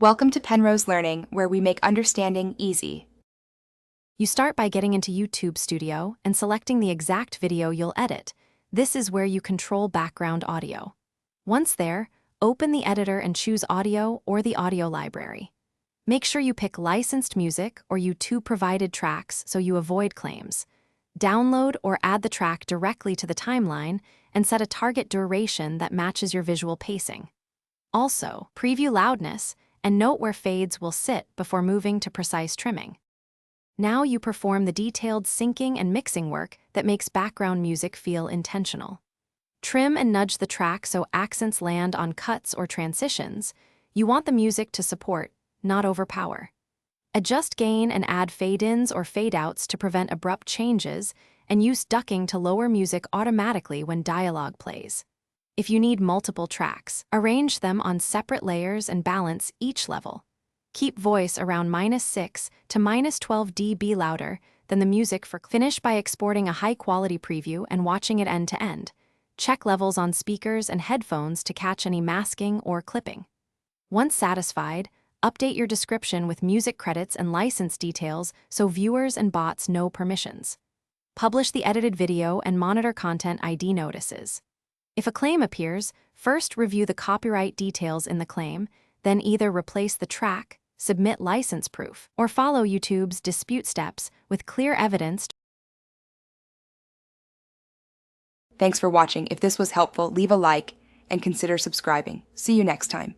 Welcome to Penrose Learning, where we make understanding easy. You start by getting into YouTube Studio and selecting the exact video you'll edit. This is where you control background audio. Once there, open the editor and choose Audio or the audio library. Make sure you pick licensed music or YouTube-provided tracks so you avoid claims. Download or add the track directly to the timeline and set a target duration that matches your visual pacing. Also, preview loudness and note where fades will sit before moving to precise trimming. Now you perform the detailed syncing and mixing work that makes background music feel intentional. Trim and nudge the track so accents land on cuts or transitions. You want the music to support, not overpower. Adjust gain and add fade-ins or fade-outs to prevent abrupt changes, and use ducking to lower music automatically when dialogue plays. If you need multiple tracks, arrange them on separate layers and balance each level. Keep voice around -6 to -12 dB louder than the music for finish by exporting a high-quality preview and watching it end to end. Check levels on speakers and headphones to catch any masking or clipping. Once satisfied, update your description with music credits and license details so viewers and bots know permissions. Publish the edited video and monitor content ID notices. If a claim appears, first review the copyright details in the claim, then either replace the track, submit license proof, or follow YouTube's dispute steps with clear evidence. Thanks for watching. If this was helpful, leave a like and consider subscribing. See you next time.